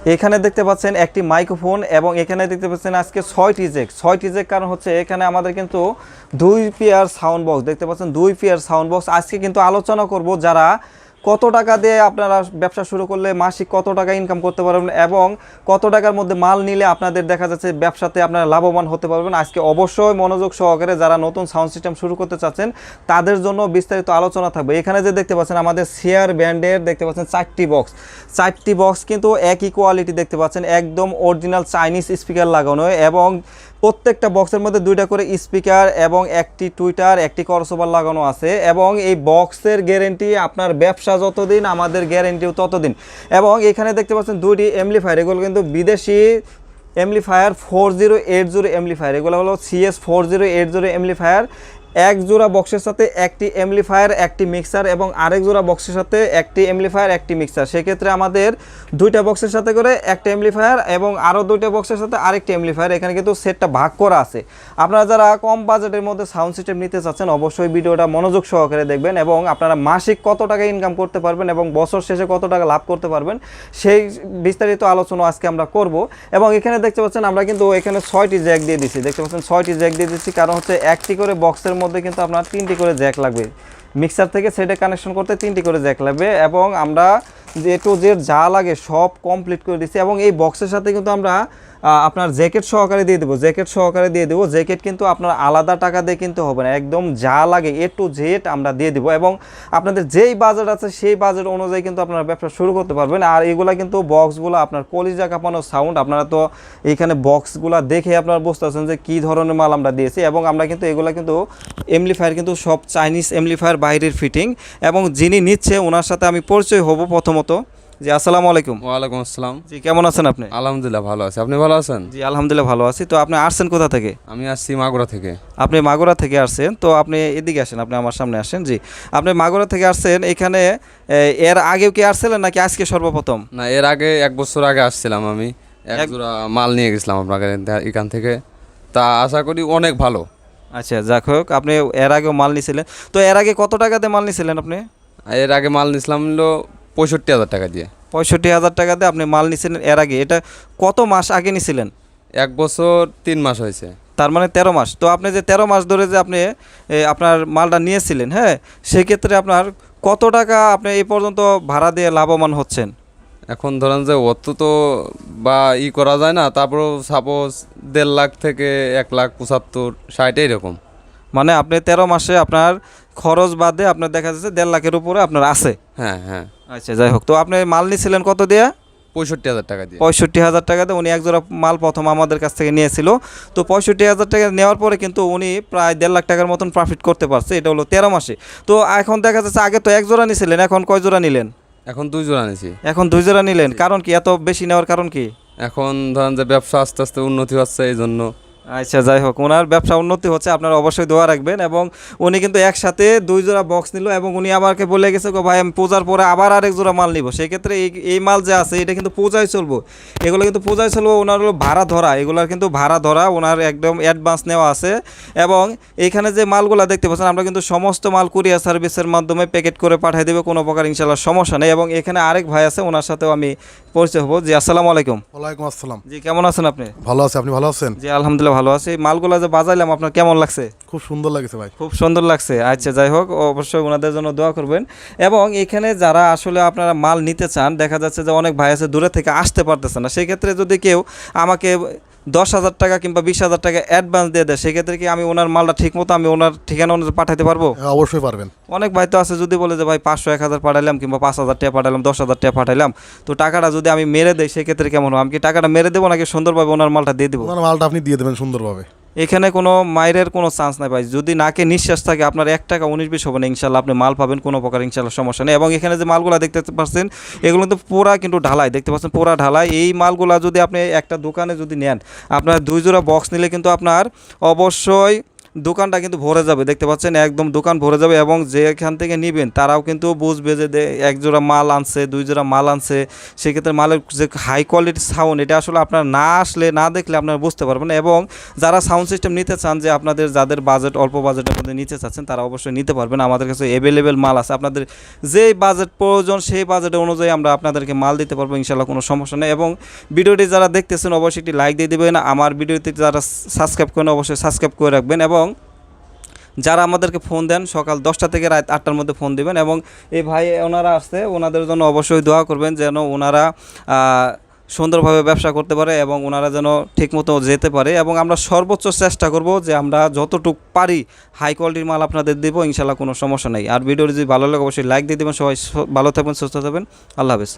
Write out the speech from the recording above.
এখানে দেখতে পাচ্ছেন একটি মাইক্রোফোন এবং এখানে দেখতে পাচ্ছেন আজকে 6টি জ্যাক কারণ হচ্ছে এখানে আমাদের কিন্তু 2 পেয়ার সাউন্ড বক্স দেখতে পাচ্ছেন, 2 পেয়ার সাউন্ড বক্স। আজকে কিন্তু আলোচনা করব যারা কত টাকা দিয়ে আপনারা ব্যবসা শুরু করলে মাসিক কত টাকা ইনকাম করতে পারবেন এবং কত টাকার মধ্যে মাল নিলে আপনাদের দেখা যাচ্ছে ব্যবসাতে আপনারা লাভবান হতে পারবেন। আজকে অবশ্যই মনোযোগ সহকারে যারা নতুন সাউন্ড সিস্টেম শুরু করতে চাচ্ছেন তাদের জন্য বিস্তারিত আলোচনা থাকবে। এখানে যে দেখতে পাচ্ছেন আমাদের শেয়ার ব্র্যান্ডের দেখতে পাচ্ছেন 4টি বক্স কিন্তু একই কোয়ালিটি দেখতে পাচ্ছেন, একদম অরিজিনাল চাইনিজ স্পিকার লাগানো এবং প্রত্যেকটা বক্সের মধ্যে 2টা করে স্পিকার এবং একটি টুইটার একটি ক্রসওভার লাগানো আছে এবং এই বক্সের গ্যারেন্টি আপনার ব্যবসা যতদিন আমাদের গ্যারেন্টিও ততদিন। এবং এখানে দেখতে পাচ্ছেন 2টি অ্যাম্পলিফায়ার, এগুলো কিন্তু বিদেশি অ্যাম্পলিফায়ার 4080 অ্যাম্পলিফায়ার, এগুলো হলো CS 4080 অ্যাম্পলিফায়ার। এক জোড়া বক্সের সাথে একটি অ্যাম্পলিফায়ার একটি মিক্সার এবং আরেক জোড়া বক্সের সাথে একটি অ্যাম্পলিফায়ার একটি মিক্সার, সেক্ষেত্রে আমাদের 2টা বক্সের সাথে করে একটা অ্যাম্পলিফায়ার এবং আরও 2টা বক্সের সাথে আরেকটি অ্যাম্পলিফায়ার, এখানে কিন্তু সেটটা ভাগ করা আছে। আপনারা যারা কম বাজেটের মধ্যে সাউন্ড সিস্টেম নিতে চাচ্ছেন অবশ্যই ভিডিওটা মনোযোগ সহকারে দেখবেন এবং আপনারা মাসিক কত টাকা ইনকাম করতে পারবেন এবং বছর শেষে কত টাকা লাভ করতে পারবেন সেই বিস্তারিত আলোচনা আজকে আমরা করব। এবং এখানে দেখতে পাচ্ছেন আমরা কিন্তু এখানে 6টি জ্যাক দিয়ে দিচ্ছি, দেখতে পাচ্ছেন 6টি জ্যাক দিয়ে দিচ্ছি, কারণ হচ্ছে একটি করে বক্সের মধ্যে কিন্তু আপনার 3টি করে জ্যাক লাগবে, মিক্সার থেকে সেটে কানেকশন করতে 3টি করে জ্যাক লাগবে এবং আমরা যে টু জেড যা লাগে সব কমপ্লিট করে দিচ্ছি। এবং এই বক্সের সাথে কিন্তু আমরা আপনার জ্যাকেট সহকারে দিয়ে দেবো, জ্যাকেট কিন্তু আপনার আলাদা টাকা দিয়ে কিনতে হবে না, একদম যা লাগে A to Z আমরা দিয়ে দেবো এবং আপনাদের যেই বাজেট আছে সেই বাজেট অনুযায়ী কিন্তু আপনারা ব্যবসা শুরু করতে পারবেন। আর এগুলা কিন্তু বক্সগুলো আপনার কলিজা কাঁপানো সাউন্ড, আপনারা তো এইখানে বক্সগুলো দেখে আপনারা বুঝতে পারছেন যে কী ধরনের মাল আমরা দিয়েছি। এবং আমরা কিন্তু এগুলা কিন্তু অ্যাম্পলিফায়ার কিন্তু সব চাইনিজ অ্যাম্পলিফায়ার বাইরের ফিটিং। এবং যিনি নিচ্ছে ওনার সাথে আমি পরিচয় হব প্রথমত। জি আসসালামু আলাইকুম। ওয়ালাইকুম আসসালাম। জি কেমন আছেন আপনি? আলহামদুলিল্লাহ ভালো আছি, আপনি ভালো আছেন? জি আলহামদুলিল্লাহ ভালো আছি। তো আপনি আসছেন কোথা থেকে? আমি আসছি মাগুরা থেকে। আপনি মাগুরা থেকে আসছেন, তো আপনি এদিকে আসেন, আপনি আমার সামনে আসেন। জি আপনি মাগুরা থেকে আসছেন, এখানে এর আগেও কি আসছিলেন নাকি আজকে সর্বপ্রথম? না, এর আগে 1 বছর আগে আসছিলাম, আমি এক জোড়া মাল নিয়ে গেছিলাম আপনাকে এখান থেকে, তা আশা করি অনেক ভালো। আচ্ছা যাক হোক, আপনি এর আগেও মাল নিয়েছিলেন, তো এর আগে কত টাকাতে মাল নিয়েছিলেন আপনি? এর আগে মাল নিয়েছিলাম হলো 65,000 টাকা দিয়ে। 65,000 টাকা দিয়ে আপনি মাল নিয়েছিলেন এর আগে। এটা কত মাস আগে নিয়েছিলেন? 1 বছর 3 মাস হয়েছে। তার মানে 13 মাস। তো আপনি যে 13 মাস ধরে যে আপনি আপনার মালটা নিয়েছিলেন, হ্যাঁ, সেক্ষেত্রে আপনার কত টাকা আপনি এই পর্যন্ত ভাড়া দিয়ে লাভবান হচ্ছেন? এখন ধরেন যে অত তো বা করা যায় না, তারপরেও সাপোজ 1.5 লাখ থেকে 1,75,60 এরকম। মানে আপনি 13 মাসে আপনার খরচ বাদে আপনার দেখা যাচ্ছে 1.5 লাখের উপরে আপনার আছে। হ্যাঁ হ্যাঁ। আচ্ছা যাই হোক, তো আপনি মাল নিয়েছিলেন কত দিয়ে? 65,000 টাকা দিয়ে। 65,000 টাকা দিয়ে উনি একজোড়া মাল প্রথম আমাদের কাছ থেকে নিয়েছিল। তো 65,000 টাকা নেওয়ার পরে কিন্তু উনি প্রায় 1.5 লাখ টাকার মতন প্রফিট করতে পারছে, এটা হলো 13 মাসে। তো এখন দেখা যাচ্ছে আগে তো এক জোড়া নিয়েছিলেন, এখন কয় জোড়া নিলেন? এখন 2 জোড়া নিয়েছি। এখন 2 জোড়া নিলেন, কারণ কি এত বেশি নেওয়ার কারণ কি? এখন ধরেন যে ব্যবসা আস্তে আস্তে উন্নতি হচ্ছে এই জন্য। আচ্ছা যাই হোক, ওনার ব্যবসা উন্নতি হচ্ছে, আপনারা অবশ্যই দোয়া রাখবেন। এবং উনি কিন্তু একসাথে 2 জোড়া বক্স নিল এবং উনি আমাকে বলে গেছে ভাই আমি পূজার পরে আবার আরেক জোড়া মাল নিব, সেক্ষেত্রে এই মাল যে আছে এটা কিন্তু পূজায় চলবো, এগুলো কিন্তু পূজায় চলবো। ওনার হলো ভাড়া ধরা, এগুলোর কিন্তু ভাড়া ধরা, ওনার একদম অ্যাডভান্স নেওয়া আছে। এবং এইখানে যে মালগুলো দেখতে পাচ্ছেন আমরা কিন্তু সমস্ত মাল কুরিয়ার সার্ভিসের মাধ্যমে প্যাকেট করে পাঠিয়ে দেবো, কোনো প্রকার ইনশাল্লাহ সমস্যা নেই। এবং এখানে আরেক ভাই আছে, ওনার সাথেও আমি পরিচয় হবো। জি আসসালামু আলাইকুম। ওয়ালাইকুম আসসালাম। জি কেমন আছেন আপনি? ভালো আছি, আপনি ভালো আছেন? জি আলহামদুলিল্লাহ ভালো আছি। মালগুলো যে বাজাইলাম আপনার কেমন লাগছে? খুব সুন্দর লাগছে ভাই। খুব সুন্দর লাগছে। আচ্ছা যাই হোক, অবশ্যই ওনাদের জন্য দোয়া করবেন। এবং এখানে যারা আসলে আপনারা মাল নিতে চান, দেখা যাচ্ছে যে অনেক ভাই আছে দূরে থেকে আসতে পারতেছে না, সেক্ষেত্রে যদি কেউ আমাকে 10,000 টাকা কিংবা 20,000 টাকা অ্যাডভান্স দিয়ে দেয়, সেক্ষেত্রে কি আমি ওনার মালটা ঠিক মতো আমি ওনার ঠিকানা অনুযায়ী পাঠাতে পারবো? হ্যাঁ, অবশ্যই পারবেন। অনেক ভাই তো আছে যদি বলে যে ভাই 500 1,000 পাঠাইলাম কিংবা 5,000 টাকা পাঠাইলাম 10,000 টাকা পাঠাইলাম, তো টাকাটা যদি আমি মেরে দেই সেক্ষেত্রে কেমন হবে? আমি কি টাকাটা মেরে দেবো নাকি সুন্দরভাবে ওনার মালটা দিয়ে দেবো? ওনার মালটা আপনি দিয়ে দেবেন সুন্দরভাবে। এখানে কোনো মায়ের কোনো চান্স নাই ভাই, যদি নাকে নিঃশ্বাস থাকে আপনার 1 টাকা 19 হবে না, ইনশাল্লাহ আপনি মাল পাবেন, কোনো প্রকার ইনশাল্লাহ সমস্যা নেই। এবং এখানে যে মালগুলো দেখতে পাচ্ছেন এগুলো কিন্তু পুরা কিন্তু ঢালাই, দেখতে পাচ্ছেন পুরা ঢালাই। এই মালগুলা যদি আপনি একটা দোকানে যদি নেন, আপনার 2 জোড়া বক্স নিলে কিন্তু আপনার অবশ্যই দোকানটা কিন্তু ভরে যাবে, দেখতে পাচ্ছেন একদম দোকান ভরে যাবে। এবং যেখান থেকে নেবেন তারাও কিন্তু বুঝবে যে এক জোড়া মাল আনছে, 2 জোড়া মাল আনছে। সেক্ষেত্রে মালের যে হাই কোয়ালিটির সাউন্ড, এটা আসলে আপনার না আসলে না দেখলে আপনারা বুঝতে পারবেন না। এবং যারা সাউন্ড সিস্টেম নিতে চান, যে আপনাদের যাদের বাজেট অল্প বাজেটের মধ্যে নিতে চাচ্ছেন, তারা অবশ্যই নিতে পারবেন। আমাদের কাছে অ্যাভেলেবেল মাল আছে, আপনাদের যেই বাজেট প্রয়োজন সেই বাজেট অনুযায়ী আমরা আপনাদেরকে মাল দিতে পারবো, ইনশাল্লাহ কোনো সমস্যা নেই। এবং ভিডিওটি যারা দেখতেছেন অবশ্যই একটি লাইক দিয়ে দেবেন। আমার ভিডিওতে যারা সাবস্ক্রাইব করেন অবশ্যই সাবস্ক্রাইব করে রাখবেন। এবং যারা আমাদেরকে ফোন দেন সকাল 10টা থেকে রাত 8টার মধ্যে ফোন দিবেন। এবং এই ভাই ওনারা আসছে, ওনাদের জন্য অবশ্যই দোয়া করবেন যেন ওনারা সুন্দরভাবে ব্যবসা করতে পারে এবং ওনারা যেন ঠিকমতো যেতে পারে। এবং আমরা সর্বোচ্চ চেষ্টা করব যে আমরা যতটুকু পারি হাই কোয়ালিটির মাল আপনাদের দেবো, ইনশাল্লাহ কোনো সমস্যা নেই। আর ভিডিওটি যদি ভালো লাগে অবশ্যই লাইক দিয়ে দেবেন। সবাই ভালো থাকবেন, সুস্থ থাকবেন। আল্লাহ হাফেজ।